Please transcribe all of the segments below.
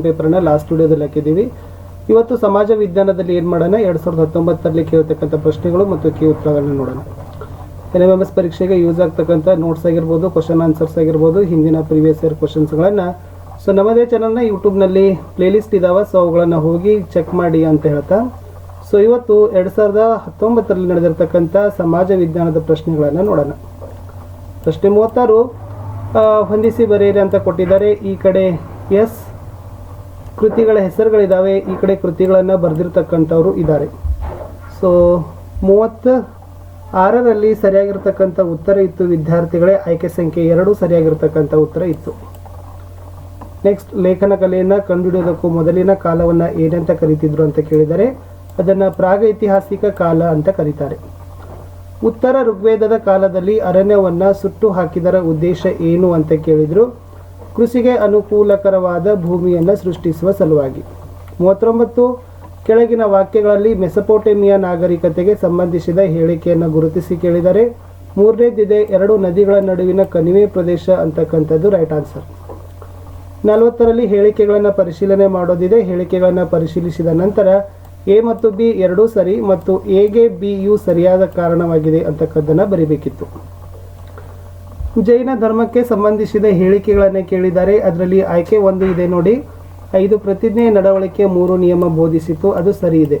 ಪೇಪರ್ನ ಲಾಸ್ಟ್ ವಿಡಿಯೋದಲ್ಲಿ ಹಾಕಿದ್ದೀವಿ. ಇವತ್ತು ಸಮಾಜ ವಿಜ್ಞಾನದಲ್ಲಿ ಏನು ಮಾಡೋಣ, 2019ರಲ್ಲಿ ಕೇಳ್ತಕ್ಕಂಥ ಪ್ರಶ್ನೆಗಳು ಮತ್ತು ಕೀ ಉತ್ತರಗಳನ್ನ ನೋಡೋಣ. NMMS ಪರೀಕ್ಷೆಗೆ ಯೂಸ್ ಆಗ್ತಕ್ಕಂಥ ನೋಟ್ಸ್ ಆಗಿರ್ಬೋದು, ಕ್ವಶನ್ ಆನ್ಸರ್ಸ್ ಆಗಿರ್ಬೋದು, ಹಿಂದಿನ ಪ್ರೀವಿಯಸ್ ಇಯರ್ ಕ್ವಶನ್ಸ್ಗಳನ್ನು ನಮ್ಮದೇ ಚಾನಲ್ನ ಯೂಟ್ಯೂಬ್ನಲ್ಲಿ ಪ್ಲೇಲಿಸ್ಟ್ ಇದ್ದಾವೆ. ಸೊ ಅವುಗಳನ್ನು ಹೋಗಿ ಚೆಕ್ ಮಾಡಿ ಅಂತ ಹೇಳ್ತಾ, ಸೊ ಇವತ್ತು 2019ರಲ್ಲಿ ನಡೆದಿರ್ತಕ್ಕಂಥ ಸಮಾಜ ವಿಜ್ಞಾನದ ಪ್ರಶ್ನೆಗಳನ್ನು ನೋಡೋಣ. ಪ್ರಶ್ನೆ 36 ಹೊಂದಿಸಿ ಬರೆಯಿರಿ ಅಂತ ಕೊಟ್ಟಿದ್ದಾರೆ. ಈ ಕಡೆ ಎಸ್ ಕೃತಿಗಳ ಹೆಸರುಗಳಿದ್ದಾವೆ, ಈ ಕಡೆ ಕೃತಿಗಳನ್ನು ಬರೆದಿರ್ತಕ್ಕಂಥವ್ರು ಇದ್ದಾರೆ. ಸೊ 36ರಲ್ಲಿ ಸರಿಯಾಗಿರ್ತಕ್ಕಂಥ ಉತ್ತರ ಇತ್ತು ವಿದ್ಯಾರ್ಥಿಗಳೇ. ಆಯ್ಕೆ ಸಂಖ್ಯೆ 2 ಸರಿಯಾಗಿರ್ತಕ್ಕಂಥ ಉತ್ತರ ಇತ್ತು. ನೆಕ್ಸ್ಟ್, ಲೇಖನ ಕಲೆಯನ್ನು ಕಂಡುಹಿಡಿಯೋದಕ್ಕೂ ಮೊದಲಿನ ಕಾಲವನ್ನು ಏನಂತ ಕರೀತಿದ್ರು ಅಂತ ಕೇಳಿದರೆ ಅದನ್ನು ಪ್ರಾಗೈತಿಹಾಸಿಕ ಕಾಲ ಅಂತ ಕರೀತಾರೆ. ಉತ್ತರ ಋಗ್ವೇದದ ಕಾಲದಲ್ಲಿ ಅರಣ್ಯವನ್ನು ಸುಟ್ಟು ಹಾಕಿದರ ಉದ್ದೇಶ ಏನು ಅಂತ ಕೇಳಿದರು. ಕೃಷಿಗೆ ಅನುಕೂಲಕರವಾದ ಭೂಮಿಯನ್ನು ಸೃಷ್ಟಿಸುವ ಸಲುವಾಗಿ. 39 ಕೆಳಗಿನ ವಾಕ್ಯಗಳಲ್ಲಿ ಮೆಸೊಪೊಟೇಮಿಯಾ ನಾಗರಿಕತೆಗೆ ಸಂಬಂಧಿಸಿದ ಹೇಳಿಕೆಯನ್ನು ಗುರುತಿಸಿ ಕೇಳಿದರೆ. 3ನೇದಿದೆ 2 ನದಿಗಳ ನಡುವಿನ ಕಣಿವೆ ಪ್ರದೇಶ ಅಂತಕ್ಕಂಥದ್ದು ರೈಟ್ ಆನ್ಸರ್. 40ರಲ್ಲಿ ಹೇಳಿಕೆಗಳನ್ನು ಪರಿಶೀಲನೆ ಮಾಡೋದಿದೆ. ಹೇಳಿಕೆಗಳನ್ನು ಪರಿಶೀಲಿಸಿದ ನಂತರ ಎ ಮತ್ತು ಬಿ ಎರಡೂ ಸರಿ ಮತ್ತು ಎಗೆ ಬಿ ಯು ಸರಿಯಾದ ಕಾರಣವಾಗಿದೆ ಅಂತಕ್ಕದ್ದನ್ನು ಬರಿಬೇಕಿತ್ತು. ಜೈನ ಧರ್ಮಕ್ಕೆ ಸಂಬಂಧಿಸಿದ ಹೇಳಿಕೆಗಳನ್ನು ಕೇಳಿದ್ದಾರೆ. ಅದರಲ್ಲಿ ಆಯ್ಕೆ 1 ಇದೆ ನೋಡಿ, 5 ಪ್ರತಿಜ್ಞೆ ನಡವಳಿಕೆ 3 ನಿಯಮ ಬೋಧಿಸಿತು, ಅದು ಸರಿ ಇದೆ.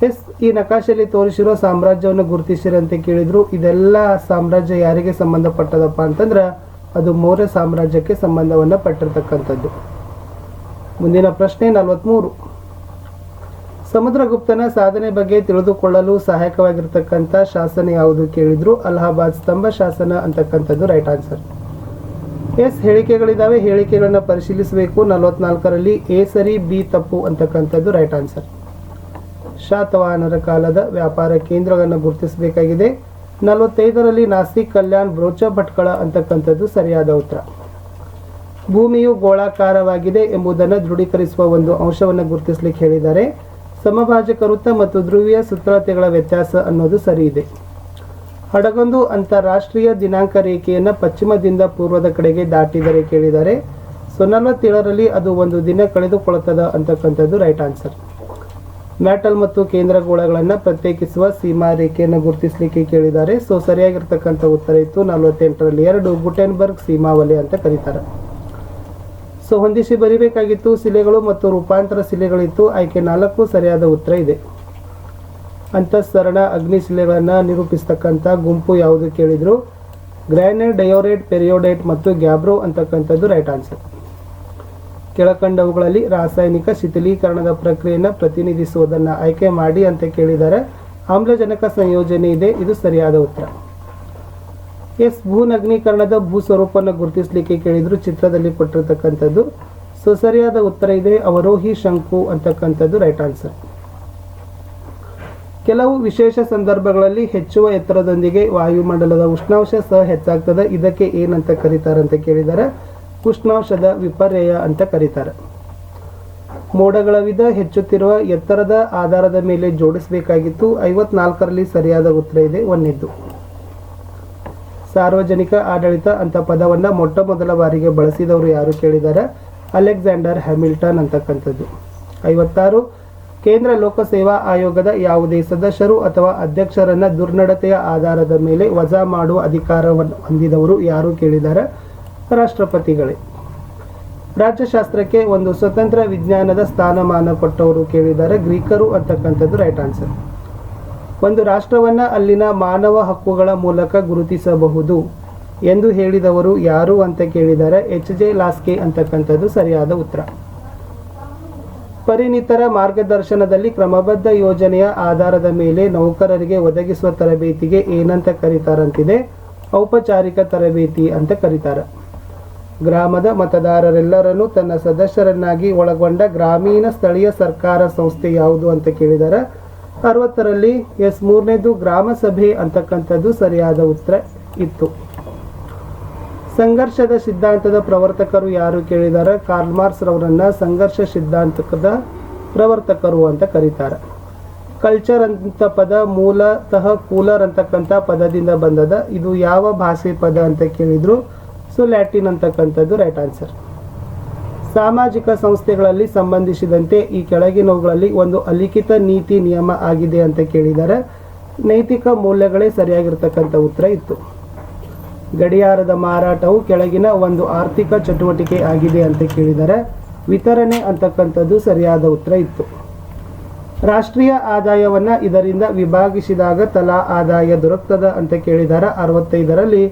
ಎಸ್, ಈ ನಕಾಶೆಯಲ್ಲಿ ತೋರಿಸಿರೋ ಸಾಮ್ರಾಜ್ಯವನ್ನು ಗುರುತಿಸಿರಂತೆ ಕೇಳಿದ್ರು. ಇದೆಲ್ಲ ಸಾಮ್ರಾಜ್ಯ ಯಾರಿಗೆ ಸಂಬಂಧಪಟ್ಟದಪ್ಪ ಅಂತಂದ್ರೆ ಅದು ಮೌರ್ಯ ಸಾಮ್ರಾಜ್ಯಕ್ಕೆ ಸಂಬಂಧವನ್ನು ಪಟ್ಟಿರ್ತಕ್ಕಂಥದ್ದು. ಮುಂದಿನ ಪ್ರಶ್ನೆ 43 ಸಮುದ್ರಗುಪ್ತನ ಸಾಧನೆ ಬಗ್ಗೆ ತಿಳಿದುಕೊಳ್ಳಲು ಸಹಾಯಕವಾಗಿರ್ತಕ್ಕಂಥ ಶಾಸನ ಯಾವುದು ಕೇಳಿದ್ರು. ಅಲಹಾಬಾದ್ ಸ್ತಂಭ ಶಾಸನ ಅಂತಕ್ಕಂಥದ್ದು ರೈಟ್ ಆನ್ಸರ್. ಎಸ್, ಹೇಳಿಕೆಗಳಿದ್ದಾವೆ, ಹೇಳಿಕೆಗಳನ್ನು ಪರಿಶೀಲಿಸಬೇಕು. 44ರಲ್ಲಿ ಎ ಸರಿ ಬಿ ತಪ್ಪು ಅಂತಕ್ಕಂಥದ್ದು ರೈಟ್ ಆನ್ಸರ್. ಶಾತವಾಹನರ ಕಾಲದ ವ್ಯಾಪಾರ ಕೇಂದ್ರಗಳನ್ನು ಗುರುತಿಸಬೇಕಾಗಿದೆ. 45ರಲ್ಲಿ ನಾಸಿಕ್, ಕಲ್ಯಾಣ್, ಬ್ರೋಚ ಭಟ್ಕಳ ಅಂತಕ್ಕಂಥದ್ದು ಸರಿಯಾದ ಉತ್ತರ. ಭೂಮಿಯು ಗೋಳಾಕಾರವಾಗಿದೆ ಎಂಬುದನ್ನು ದೃಢೀಕರಿಸುವ ಒಂದು ಅಂಶವನ್ನು ಗುರುತಿಸಲಿಕ್ಕೆ ಹೇಳಿದ್ದಾರೆ. ಸಮಭಾಜಕ ವೃತ್ತ ಮತ್ತು ಧ್ರುವೀಯ ಸುತ್ತಳತೆಗಳ ವ್ಯತ್ಯಾಸ ಅನ್ನೋದು ಸರಿ ಇದೆ. ಹಡಗೊಂದು ಅಂತಾರಾಷ್ಟ್ರೀಯ ದಿನಾಂಕ ರೇಖೆಯನ್ನು ಪಶ್ಚಿಮದಿಂದ ಪೂರ್ವದ ಕಡೆಗೆ ದಾಟಿದರೆ ಕೇಳಿದ್ದಾರೆ. ಸೊ 47ರಲ್ಲಿ ಅದು ಒಂದು ದಿನ ಕಳೆದುಕೊಳ್ಳುತ್ತದೆ ಅಂತಕ್ಕಂಥದ್ದು ರೈಟ್ ಆನ್ಸರ್. ಮ್ಯಾಟಲ್ ಮತ್ತು ಕೇಂದ್ರ ಗೋಳಗಳನ್ನು ಪ್ರತ್ಯೇಕಿಸುವ ಸೀಮಾ ರೇಖೆಯನ್ನು ಗುರುತಿಸಲಿಕ್ಕೆ ಕೇಳಿದ್ದಾರೆ. ಸೊ ಸರಿಯಾಗಿರ್ತಕ್ಕಂಥ ಉತ್ತರ ಇತ್ತು. 48ರಲ್ಲಿ 2 ಗುಟೆನ್ಬರ್ಗ್ ಸೀಮಾವಲೆ ಅಂತ ಕರೀತಾರೆ. ಸೊ ಹೊಂದಿಸಿ ಬರಿಬೇಕಾಗಿತ್ತು. ಶಿಲೆಗಳು ಮತ್ತು ರೂಪಾಂತರ ಶಿಲೆಗಳಿತ್ತು. ಆಯ್ಕೆ 4 ಸರಿಯಾದ ಉತ್ತರ ಇದೆ. ಅಂತಃಸರಣ ಅಗ್ನಿ ಶಿಲೆಗಳನ್ನು ನಿರೂಪಿಸ್ತಕ್ಕಂಥ ಗುಂಪು ಯಾವುದು ಕೇಳಿದ್ರು. ಗ್ರಾನೈಟ್, ಡಯೋರೈಟ್, ಪೆರಿಯೋಡೈಟ್ ಮತ್ತು ಗ್ಯಾಬ್ರೋ ಅಂತಕ್ಕಂಥದ್ದು ರೈಟ್ ಆನ್ಸರ್. ಕೆಳಕಂಡವುಗಳಲ್ಲಿ ರಾಸಾಯನಿಕ ಶಿಥಿಲೀಕರಣದ ಪ್ರಕ್ರಿಯೆಯನ್ನು ಪ್ರತಿನಿಧಿಸುವುದನ್ನು ಆಯ್ಕೆ ಮಾಡಿ ಅಂತ ಕೇಳಿದ್ದಾರೆ. ಆಮ್ಲಜನಕ ಸಂಯೋಜನೆ ಇದೆ, ಇದು ಸರಿಯಾದ ಉತ್ತರ. ಎಸ್, ಭೂನಗ್ನೀಕರಣದ ಭೂ ಸ್ವರೂಪವನ್ನು ಗುರುತಿಸಲಿಕ್ಕೆ ಕೇಳಿದ್ರು. ಚಿತ್ರದಲ್ಲಿ ಕೊಟ್ಟಿರ್ತಕ್ಕಂಥದ್ದು. ಸೊ ಸರಿಯಾದ ಉತ್ತರ ಇದೆ, ಅವರೋಹಿ ಶಂಕು ಅಂತಕ್ಕಂಥದ್ದು ರೈಟ್ ಆನ್ಸರ್. ಕೆಲವು ವಿಶೇಷ ಸಂದರ್ಭಗಳಲ್ಲಿ ಹೆಚ್ಚುವ ಎತ್ತರದೊಂದಿಗೆ ವಾಯುಮಂಡಲದ ಉಷ್ಣಾಂಶ ಸಹ ಹೆಚ್ಚಾಗ್ತದೆ. ಇದಕ್ಕೆ ಏನಂತ ಕರೀತಾರೆ ಅಂತ ಕೇಳಿದ್ದಾರೆ. ಉಷ್ಣಾಂಶದ ವಿಪರ್ಯಯ ಅಂತ ಕರೀತಾರೆ. ಮೋಡಗಳ ವಿಧ ಹೆಚ್ಚುತ್ತಿರುವ ಎತ್ತರದ ಆಧಾರದ ಮೇಲೆ ಜೋಡಿಸಬೇಕಾಗಿತ್ತು. 54ರಲ್ಲಿ ಸರಿಯಾದ ಉತ್ತರ ಇದೆ, 1ನೇದ್ದು. ಸಾರ್ವಜನಿಕ ಆಡಳಿತ ಅಂತ ಪದವನ್ನು ಮೊಟ್ಟ ಮೊದಲ ಬಾರಿಗೆ ಬಳಸಿದವರು ಯಾರು ಕೇಳಿದ್ದಾರೆ. ಅಲೆಕ್ಸಾಂಡರ್ ಹ್ಯಾಮಿಲ್ಟನ್ ಅಂತಕ್ಕಂಥದ್ದು. 56 ಕೇಂದ್ರ ಲೋಕಸೇವಾ ಆಯೋಗದ ಯಾವುದೇ ಸದಸ್ಯರು ಅಥವಾ ಅಧ್ಯಕ್ಷರನ್ನು ದುರ್ನಡತೆಯ ಆಧಾರದ ಮೇಲೆ ವಜಾ ಮಾಡುವ ಅಧಿಕಾರವನ್ನು ಹೊಂದಿದವರು ಯಾರು ಕೇಳಿದ್ದಾರೆ. ರಾಷ್ಟ್ರಪತಿಗಳೇ. ರಾಜ್ಯಶಾಸ್ತ್ರಕ್ಕೆ ಒಂದು ಸ್ವತಂತ್ರ ವಿಜ್ಞಾನದ ಸ್ಥಾನಮಾನ ಕೊಟ್ಟವರು ಕೇಳಿದ್ದಾರೆ. ಗ್ರೀಕರು ಅಂತಕ್ಕಂಥದ್ದು ರೈಟ್ ಆನ್ಸರ್. ಒಂದು ರಾಷ್ಟ್ರವನ್ನು ಅಲ್ಲಿನ ಮಾನವ ಹಕ್ಕುಗಳ ಮೂಲಕ ಗುರುತಿಸಬಹುದು ಎಂದು ಹೇಳಿದವರು ಯಾರು ಅಂತ ಕೇಳಿದ್ದಾರೆ. H.J. ಲಾಸ್ಕೆ ಅಂತಕ್ಕಂಥದ್ದು ಸರಿಯಾದ ಉತ್ತರ. ಪರಿಣಿತರ ಮಾರ್ಗದರ್ಶನದಲ್ಲಿ ಕ್ರಮಬದ್ಧ ಯೋಜನೆಯ ಆಧಾರದ ಮೇಲೆ ನೌಕರರಿಗೆ ಒದಗಿಸುವ ತರಬೇತಿಗೆ ಏನಂತ ಕರೀತಾರಂತಿದೆ. ಔಪಚಾರಿಕ ತರಬೇತಿ ಅಂತ ಕರೀತಾರೆ. ಗ್ರಾಮದ ಮತದಾರರೆಲ್ಲರನ್ನು ತನ್ನ ಸದಸ್ಯರನ್ನಾಗಿ ಒಳಗೊಂಡ ಗ್ರಾಮೀಣ ಸ್ಥಳೀಯ ಸರ್ಕಾರ ಸಂಸ್ಥೆ ಯಾವುದು ಅಂತ ಕೇಳಿದ್ದಾರೆ. 60ರಲ್ಲಿ ಎಸ್, 3ನೇದು ಗ್ರಾಮ ಸಭೆ ಅಂತಕ್ಕಂಥದ್ದು ಸರಿಯಾದ ಉತ್ತರ ಇತ್ತು. ಸಂಘರ್ಷದ ಸಿದ್ಧಾಂತದ ಪ್ರವರ್ತಕರು ಯಾರು ಕೇಳಿದ್ದಾರೆ. ಕಾರ್ಲ್ ಮಾರ್ಕ್ಸ್ ರವರನ್ನ ಸಂಘರ್ಷ ಸಿದ್ಧಾಂತದ ಪ್ರವರ್ತಕರು ಅಂತ ಕರೀತಾರೆ. ಕಲ್ಚರ್ ಅಂತ ಪದ ಮೂಲತಃ ಕೂಲರ್ ಅಂತಕ್ಕಂಥ ಪದದಿಂದ ಬಂದದ. ಇದು ಯಾವ ಭಾಷೆ ಪದ ಅಂತ ಕೇಳಿದ್ರು. ಸೊ ಲ್ಯಾಟಿನ್ ಅಂತಕ್ಕಂಥದ್ದು ರೈಟ್ ಆನ್ಸರ್. ಸಾಮಾಜಿಕ ಸಂಸ್ಥೆಗಳಲ್ಲಿ ಸಂಬಂಧಿಸಿದಂತೆ ಈ ಕೆಳಗಿನವುಗಳಲ್ಲಿ ಒಂದು ಅಲಿಖಿತ ನೀತಿ ನಿಯಮ ಆಗಿದೆ ಅಂತ ಕೇಳಿದ್ದಾರೆ. ನೈತಿಕ ಮೌಲ್ಯಗಳೇ ಸರಿಯಾಗಿರ್ತಕ್ಕಂಥ ಉತ್ತರ ಇತ್ತು. ಗಡಿಯಾರದ ಮಾರಾಟವು ಕೆಳಗಿನ ಒಂದು ಆರ್ಥಿಕ ಚಟುವಟಿಕೆ ಆಗಿದೆ ಅಂತ ಕೇಳಿದ್ದಾರೆ. ವಿತರಣೆ ಅಂತಕ್ಕಂಥದ್ದು ಸರಿಯಾದ ಉತ್ತರ ಇತ್ತು. ರಾಷ್ಟ್ರೀಯ ಆದಾಯವನ್ನು ಇದರಿಂದ ವಿಭಾಗಿಸಿದಾಗ ತಲಾ ಆದಾಯ ದೊರಕ್ತದ ಅಂತ ಕೇಳಿದ್ದಾರೆ. 65ರಲ್ಲಿ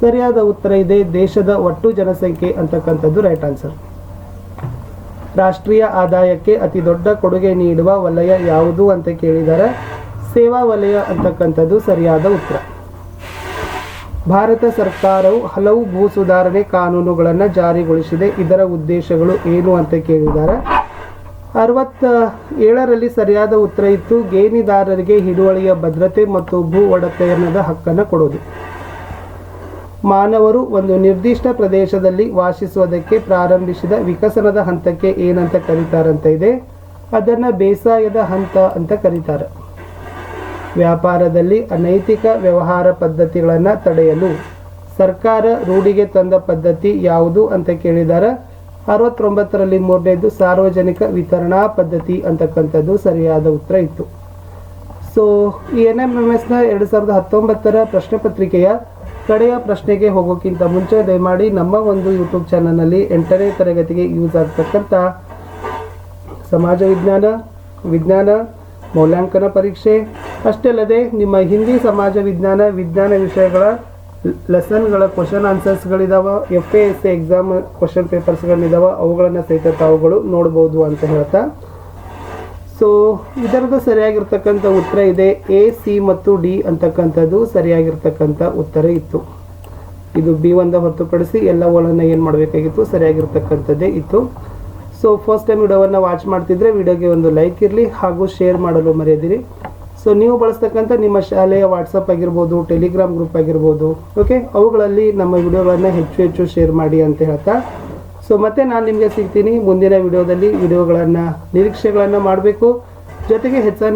ಸರಿಯಾದ ಉತ್ತರ ಇದೆ ದೇಶದ ಒಟ್ಟು ಜನಸಂಖ್ಯೆ ಅಂತಕ್ಕಂಥದ್ದು ರೈಟ್ ಆನ್ಸರ್. ರಾಷ್ಟ್ರೀಯ ಆದಾಯಕ್ಕೆ ಅತಿ ದೊಡ್ಡ ಕೊಡುಗೆ ನೀಡುವ ವಲಯ ಯಾವುದು ಅಂತ ಕೇಳಿದ್ದಾರೆ. ಸೇವಾ ವಲಯ ಅಂತಕ್ಕಂಥದ್ದು ಸರಿಯಾದ ಉತ್ತರ. ಭಾರತ ಸರ್ಕಾರವು ಹಲವು ಭೂ ಸುಧಾರಣೆ ಕಾನೂನುಗಳನ್ನು ಜಾರಿಗೊಳಿಸಿದೆ. ಇದರ ಉದ್ದೇಶಗಳು ಏನು ಅಂತ ಕೇಳಿದ್ದಾರೆ. 67ರಲ್ಲಿ ಸರಿಯಾದ ಉತ್ತರ ಇತ್ತು ಗೇಣಿದಾರರಿಗೆ ಹಿಡುವಳಿಯ ಭದ್ರತೆ ಮತ್ತು ಭೂ ಒಡೆತನದ ಹಕ್ಕನ್ನು ಕೊಡೋದು. ಮಾನವರು ಒಂದು ನಿರ್ದಿಷ್ಟ ಪ್ರದೇಶದಲ್ಲಿ ವಾಸಿಸುವುದಕ್ಕೆ ಪ್ರಾರಂಭಿಸಿದ ವಿಕಸನದ ಹಂತಕ್ಕೆ ಏನಂತ ಕರೀತಾರಂತ ಇದೆ. ಅದನ್ನು ಬೇಸಾಯದ ಹಂತ ಅಂತ ಕರೀತಾರೆ. ವ್ಯಾಪಾರದಲ್ಲಿ ಅನೈತಿಕ ವ್ಯವಹಾರ ಪದ್ಧತಿಗಳನ್ನು ತಡೆಯಲು ಸರ್ಕಾರ ರೂಢಿಗೆ ತಂದ ಪದ್ಧತಿ ಯಾವುದು ಅಂತ ಕೇಳಿದ್ದಾರೆ. 69ರಲ್ಲಿ ಮೂರನೇದು ಸಾರ್ವಜನಿಕ ವಿತರಣಾ ಪದ್ಧತಿ ಅಂತಕ್ಕಂಥದ್ದು ಸರಿಯಾದ ಉತ್ತರ ಇತ್ತು. ಸೊ ಈ NMMSನ 2019ರ ಪ್ರಶ್ನೆ ಪತ್ರಿಕೆಯ ಕಡೆಯ ಪ್ರಶ್ನೆಗೆ ಹೋಗೋಕ್ಕಿಂತ ಮುಂಚೆ ದಯಮಾಡಿ ನಮ್ಮ ಒಂದು ಯೂಟ್ಯೂಬ್ ಚಾನಲ್ನಲ್ಲಿ 8ನೇ ತರಗತಿಗೆ ಯೂಸ್ ಆಗ್ತಕ್ಕಂಥ ಸಮಾಜ ವಿಜ್ಞಾನ ಮೌಲ್ಯಾಂಕನ ಪರೀಕ್ಷೆ ಅಷ್ಟೇ ಅಲ್ಲದೆ ನಿಮ್ಮ ಹಿಂದಿ ಸಮಾಜ ವಿಜ್ಞಾನ ವಿಷಯಗಳ ಲೆಸನ್ಗಳ ಕ್ವಶನ್ ಆನ್ಸರ್ಸ್ಗಳಿದಾವೆ. FASA ಎಕ್ಸಾಮ್ ಕ್ವಶನ್ ಪೇಪರ್ಸ್ಗಳಿದಾವೆ. ಅವುಗಳನ್ನು ಸಹಿತ ತಾವುಗಳು ನೋಡ್ಬೋದು ಅಂತ ಹೇಳ್ತಾ, ಸೊ ಇದರದ್ದು ಸರಿಯಾಗಿರ್ತಕ್ಕಂಥ ಉತ್ತರ ಇದೆ A, C ಮತ್ತು D ಅಂತಕ್ಕಂಥದ್ದು ಸರಿಯಾಗಿರ್ತಕ್ಕಂಥ ಉತ್ತರ ಇತ್ತು. ಇದು B1 ಹೊರತುಪಡಿಸಿ ಎಲ್ಲವುಗಳನ್ನು ಏನು ಮಾಡಬೇಕಾಗಿತ್ತು ಸರಿಯಾಗಿರ್ತಕ್ಕಂಥದ್ದೇ ಇತ್ತು. ಸೊ ಫಸ್ಟ್ ಟೈಮ್ ವಿಡಿಯೋವನ್ನು ವಾಚ್ ಮಾಡ್ತಿದ್ರೆ ವಿಡಿಯೋಗೆ ಒಂದು ಲೈಕ್ ಇರಲಿ ಹಾಗೂ ಶೇರ್ ಮಾಡಲು ಮರೆಯದಿರಿ. ಸೊ ನೀವು ಬಳಸ್ತಕ್ಕಂಥ ನಿಮ್ಮ ಶಾಲೆಯ ವಾಟ್ಸಪ್ ಆಗಿರ್ಬೋದು, ಟೆಲಿಗ್ರಾಮ್ ಗ್ರೂಪ್ ಆಗಿರ್ಬೋದು, ಓಕೆ, ಅವುಗಳಲ್ಲಿ ನಮ್ಮ ವಿಡಿಯೋಗಳನ್ನು ಹೆಚ್ಚು ಶೇರ್ ಮಾಡಿ ಅಂತ ಹೇಳ್ತಾ, ಸೊ ಮತ್ತೆ ನಾನು ನಿಮಗೆ ಸಿಗ್ತೀನಿ ಮುಂದಿನ ವಿಡಿಯೋದಲ್ಲಿ. ವಿಡಿಯೋಗಳನ್ನು ನಿರೀಕ್ಷೆಗಳನ್ನು ಮಾಡಬೇಕು, ಜೊತೆಗೆ ಹೆಚ್ಚಾಗಿ